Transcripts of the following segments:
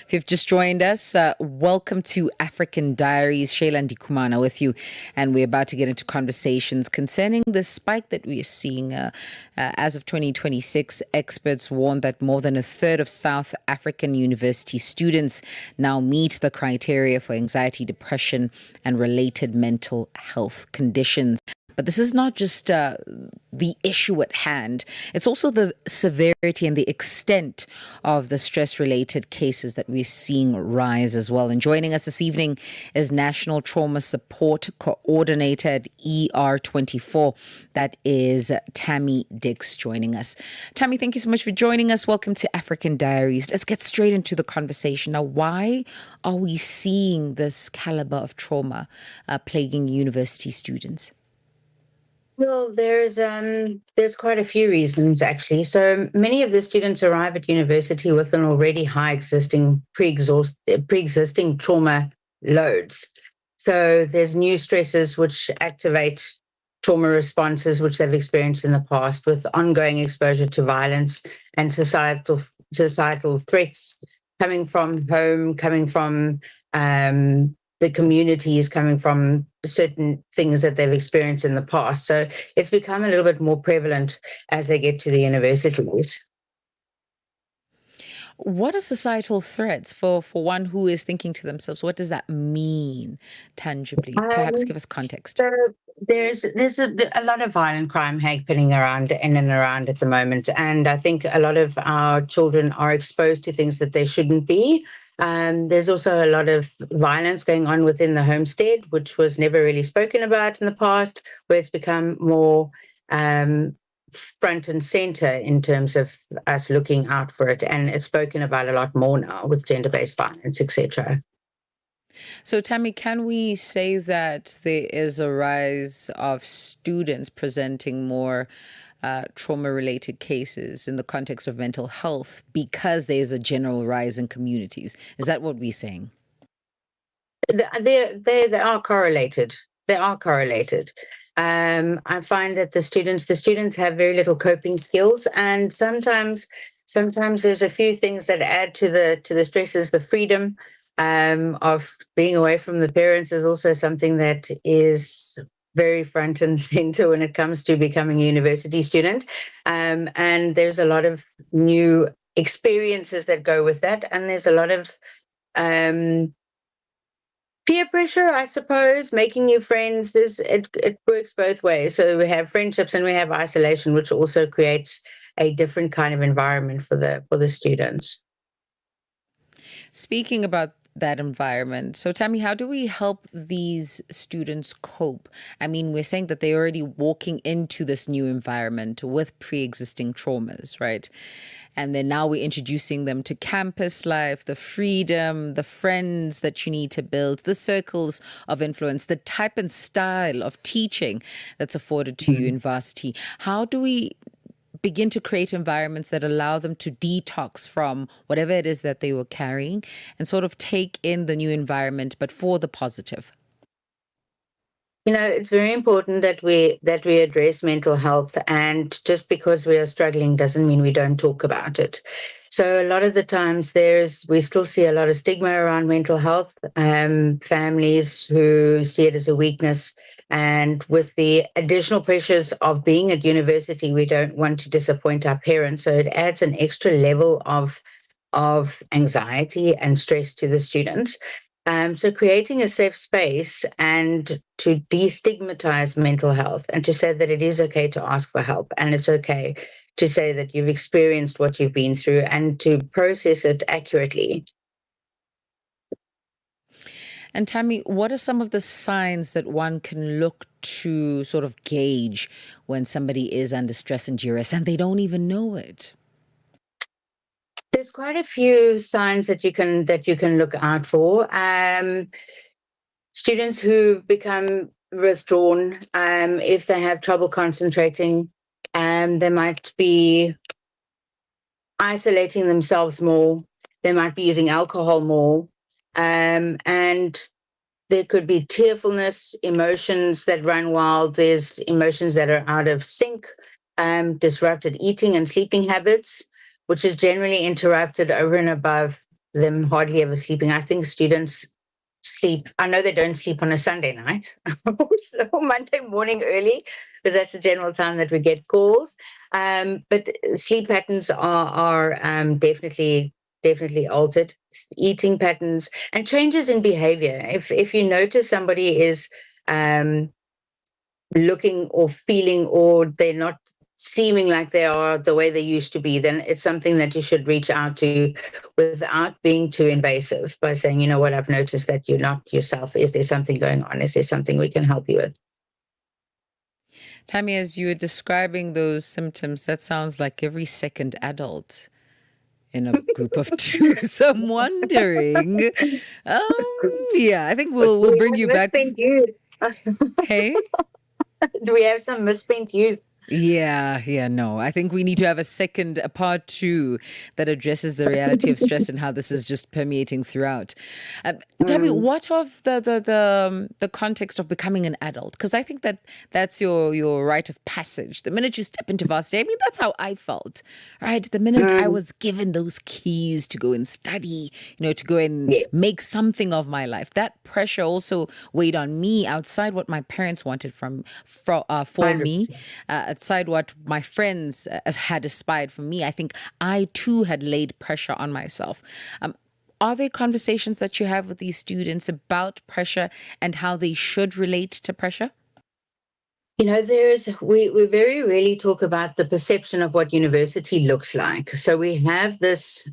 If you've just joined us, welcome to African Diaries. Shayla Ndikumana with you, and we're about to get into conversations concerning the spike that we are seeing. As of 2026, experts warn that more than a third of South African university students now meet the criteria for anxiety, depression, and related mental health conditions. But this is not just the issue at hand. It's also the severity and the extent of the stress-related cases that we're seeing rise as well. And joining us this evening is National Trauma Support Coordinator at ER24. That is Tammy Dicks joining us. Tammy, thank you so much for joining us. Welcome to African Diaries. Let's get straight into the conversation. Now, why are we seeing this caliber of trauma plaguing university students? Well, there's quite a few reasons actually. So many of the students arrive at university with an already high pre-existing trauma loads. So there's new stresses which activate trauma responses which they've experienced in the past, with ongoing exposure to violence and societal threats coming from home, coming from the communities, coming from certain things that they've experienced in the past. So it's become a little bit more prevalent as they get to the universities. What are societal threats for one who is thinking to themselves, what does that mean tangibly? Perhaps give us context. So there's a lot of violent crime happening around in and around at the moment. And I think a lot of our children are exposed to things that they shouldn't be. There's also a lot of violence going on within the homestead, which was never really spoken about in the past, where it's become more front and center in terms of us looking out for it. And it's spoken about a lot more now with gender-based violence, etc. So, Tammy, can we say that there is a rise of students presenting more trauma-related cases in the context of mental health because there's a general rise in communities? Is that what we're saying? They are correlated. They are correlated. I find that the students have very little coping skills, and sometimes there's a few things that add to the stresses. The freedom of being away from the parents is also something that is very front and center when it comes to becoming a university student. And there's a lot of new experiences that go with that. And there's a lot of peer pressure, I suppose, making new friends. It works both ways. So we have friendships and we have isolation, which also creates a different kind of environment for the students. Speaking about that environment. So, Tammy, how do we help these students cope? I mean, we're saying that they're already walking into this new environment with pre-existing traumas, right? And then now we're introducing them to campus life, the freedom, the friends that you need to build, the circles of influence, the type and style of teaching that's afforded to you in varsity. How do we begin to create environments that allow them to detox from whatever it is that they were carrying and sort of take in the new environment, but for the positive? You know, it's very important that we address mental health, and just because we are struggling doesn't mean we don't talk about it. So a lot of the times we still see a lot of stigma around mental health, families who see it as a weakness. And with the additional pressures of being at university, we don't want to disappoint our parents. So it adds an extra level of anxiety and stress to the students. So creating a safe space and to destigmatize mental health and to say that it is okay to ask for help, and it's okay to say that you've experienced what you've been through and to process it accurately. And Tammy, what are some of the signs that one can look to sort of gauge when somebody is under stress and duress and they don't even know it? There's quite a few signs that you can look out for. Students who become withdrawn, if they have trouble concentrating, they might be isolating themselves more. They might be using alcohol more. And there could be tearfulness, emotions that run wild. There's emotions that are out of sync, disrupted eating and sleeping habits, which is generally interrupted over and above them hardly ever sleeping. I think students sleep. I know they don't sleep on a Sunday night or Monday morning early, because that's the general time that we get calls. But sleep patterns are definitely altered. Eating patterns and changes in behavior. If you notice somebody is looking or feeling, or they're not seeming like they are the way they used to be, then it's something that you should reach out to without being too invasive, by saying, you know what, I've noticed that you're not yourself. Is there something going on? Is there something we can help you with? Tammy, as you were describing those symptoms, that sounds like every second adult in a group of two. So I'm wondering, I think we'll bring you back. Misspent youth. Hey? Do we have some misspent youth? No. I think we need to have a part two that addresses the reality of stress and how this is just permeating throughout. Tell me, what of the context of becoming an adult? Because I think that's your rite of passage. The minute you step into varsity, I mean, that's how I felt, right? The minute I was given those keys to go and study, to go and make something of my life, that pressure also weighed on me outside what my parents wanted for me. Outside what my friends had aspired for me. I think I too had laid pressure on myself. Are there conversations that you have with these students about pressure and how they should relate to pressure? We very rarely talk about the perception of what university looks like. So we have this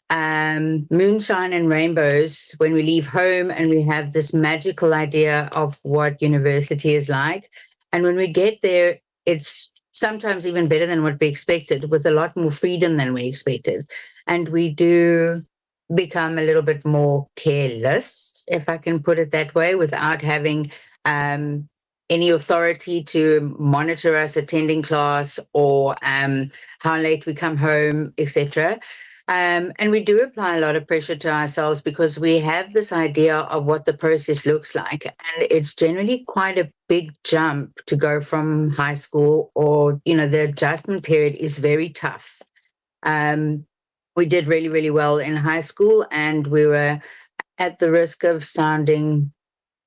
moonshine and rainbows when we leave home, and we have this magical idea of what university is like. And when we get there, it's sometimes even better than what we expected, with a lot more freedom than we expected. And we do become a little bit more careless, if I can put it that way, without having any authority to monitor us attending class, or how late we come home, etc. And we do apply a lot of pressure to ourselves, because we have this idea of what the process looks like. And it's generally quite a big jump to go from high school, or, the adjustment period is very tough. We did really, really well in high school, and we were at the risk of sounding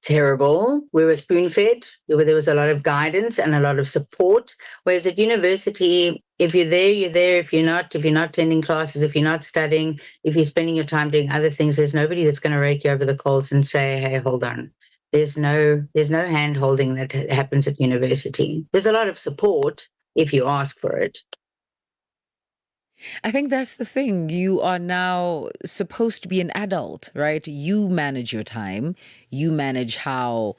terrible. We were spoon-fed. There was a lot of guidance and a lot of support. Whereas at university, if you're there, you're there. If you're not attending classes, if you're not studying, if you're spending your time doing other things, there's nobody that's going to rake you over the coals and say, hey, hold on. There's no hand holding that happens at university. There's a lot of support if you ask for it. I think that's the thing. You are now supposed to be an adult, right? You manage your time. You manage how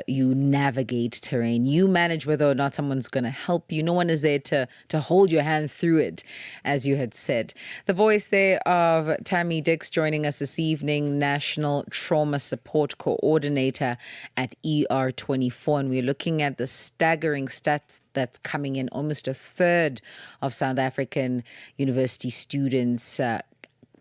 you navigate terrain. You manage whether or not someone's going to help you. No one is there to hold your hand through it, as you had said. The voice there of Tammy Dicks joining us this evening, National Trauma Support Coordinator at ER24. And we're looking at the staggering stats that's coming in. Almost a third of South African university students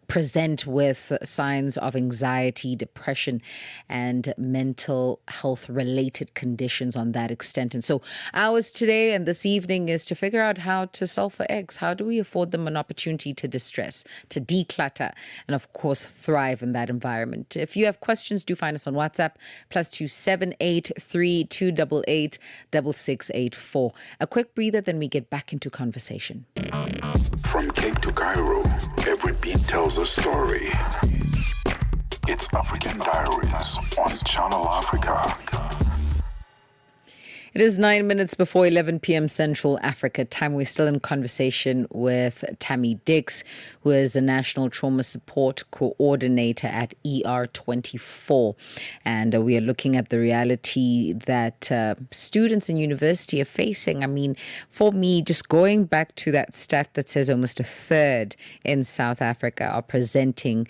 present with signs of anxiety, depression, and mental health related conditions on that extent. And so ours today and this evening is to figure out how to solve for X. How do we afford them an opportunity to distress, to declutter, and of course thrive in that environment? If you have questions, do find us on WhatsApp, +278 3288 6684. A quick breather, then we get back into conversation. From Cape to Cairo, every beat tells a story. It's African Diaries on Channel Africa. It is 9 minutes before 11 p.m. Central Africa time. We're still in conversation with Tammy Dicks, who is a National Trauma Support Coordinator at ER24. And we are looking at the reality that students in university are facing. I mean, for me, just going back to that stat that says almost a third in South Africa are presenting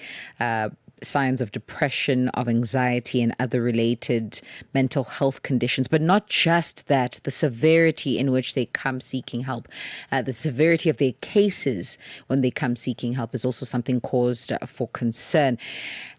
signs of depression, of anxiety, and other related mental health conditions. But not just that, the severity in which they come seeking help, the severity of their cases when they come seeking help is also something caused for concern.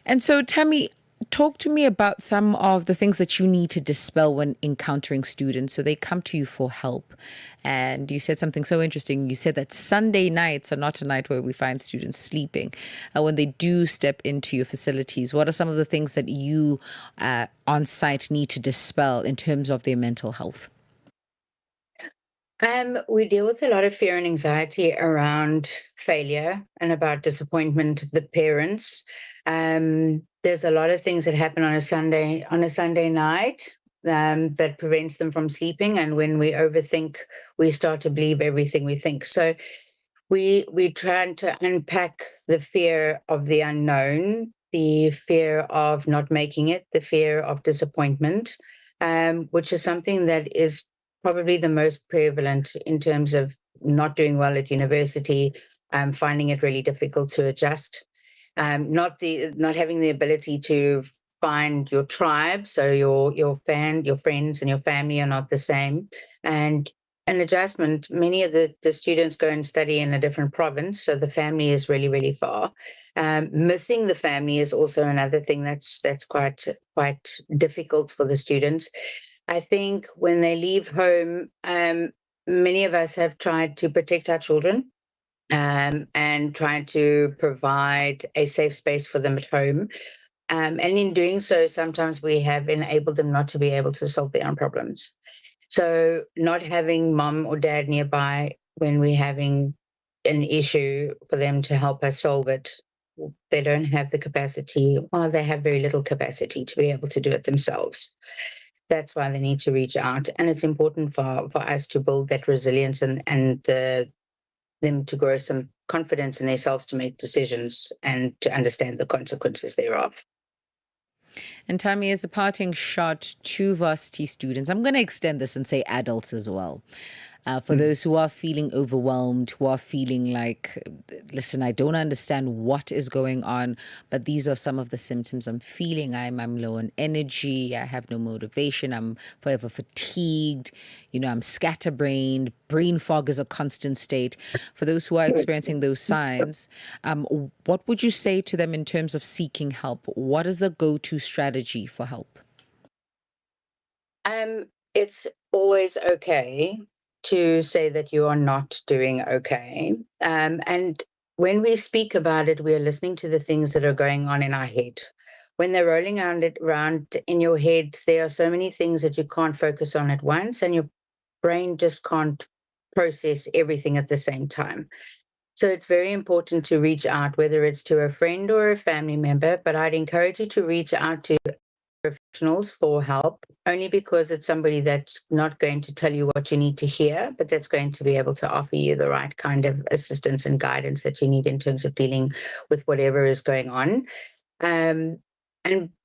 And so, Tammy, Talk to me about some of the things that you need to dispel when encountering students. So they come to you for help. And you said something so interesting. You said that Sunday nights are not a night where we find students sleeping. When they do step into your facilities, what are some of the things that you on site need to dispel in terms of their mental health? We deal with a lot of fear and anxiety around failure and about disappointment of the parents. There's a lot of things that happen on a Sunday night that prevents them from sleeping. And when we overthink, we start to believe everything we think. So we trying to unpack the fear of the unknown, the fear of not making it, the fear of disappointment, which is something that is probably the most prevalent in terms of not doing well at university, finding it really difficult to adjust, not having the ability to find your tribe, so your friends and your family are not the same, and an adjustment. Many of the students go and study in a different province, so the family is really, really far. Missing the family is also another thing that's quite difficult for the students. I think when they leave home, many of us have tried to protect our children and trying to provide a safe space for them at home. And in doing so, sometimes we have enabled them not to be able to solve their own problems. So not having mom or dad nearby when we're having an issue for them to help us solve it, they don't have the capacity, or they have very little capacity to be able to do it themselves. That's why they need to reach out. And it's important for us to build that resilience and them to grow some confidence in themselves to make decisions and to understand the consequences thereof. And Tammy, as a parting shot to varsity students, I'm going to extend this and say adults as well. For those who are feeling overwhelmed, who are feeling like, listen, I don't understand what is going on, but these are some of the symptoms I'm feeling. I'm low on energy. I have no motivation. I'm forever fatigued. I'm scatterbrained. Brain fog is a constant state. For those who are experiencing those signs, what would you say to them in terms of seeking help? What is the go-to strategy for help? It's always okay to say that you are not doing okay. And when we speak about it, we are listening to the things that are going on in our head. When they're rolling around in your head, there are so many things that you can't focus on at once, and your brain just can't process everything at the same time. So it's very important to reach out, whether it's to a friend or a family member, but I'd encourage you to reach out to professionals for help, only because it's somebody that's not going to tell you what you need to hear, but that's going to be able to offer you the right kind of assistance and guidance that you need in terms of dealing with whatever is going on. And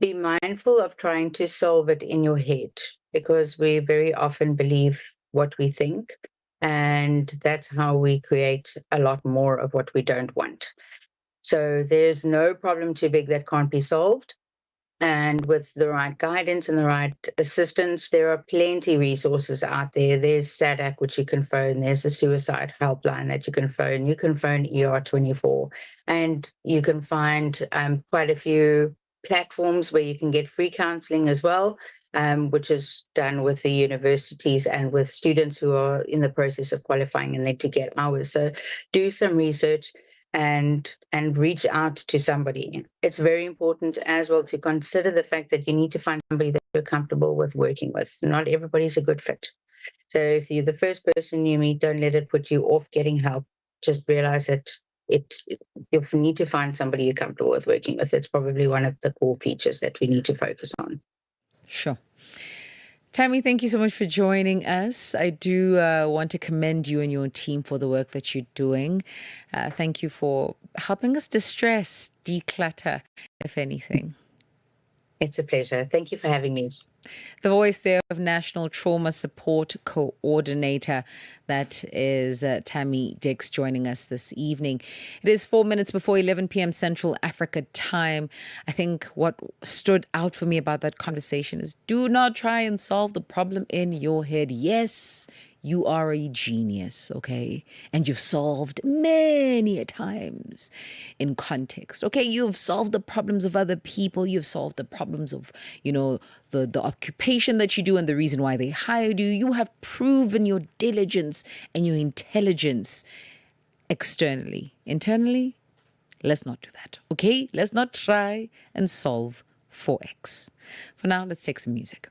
be mindful of trying to solve it in your head, because we very often believe what we think, and that's how we create a lot more of what we don't want. So there's no problem too big that can't be solved. And with the right guidance and the right assistance, there are plenty of resources out there. There's SADAC, which you can phone. There's a suicide helpline that you can phone. You can phone ER24. And you can find quite a few platforms where you can get free counseling as well, which is done with the universities and with students who are in the process of qualifying and need to get hours. So do some research and reach out to somebody. It's very important as well to consider the fact that you need to find somebody that you're comfortable with working with. Not everybody's a good fit. So if you're the first person you meet, don't let it put you off getting help. Just realize that you need to find somebody you're comfortable with working with. It's probably one of the core features that we need to focus on. Sure. Tammy, thank you so much for joining us. I do want to commend you and your team for the work that you're doing. Thank you for helping us distress, declutter, if anything. It's a pleasure. Thank you for having me. The voice there of National Trauma Support Coordinator, that is Tammy Dicks, joining us this evening. It is 4 minutes before 11 p.m. Central Africa time. I think what stood out for me about that conversation is do not try and solve the problem in your head. Yes, You are a genius, okay? And you've solved many a times in context. Okay, you've solved the problems of other people. You've solved the problems of, the occupation that you do and the reason why they hired you. You have proven your diligence and your intelligence externally. Internally, let's not do that, okay? Let's not try and solve for X. For now, let's take some music.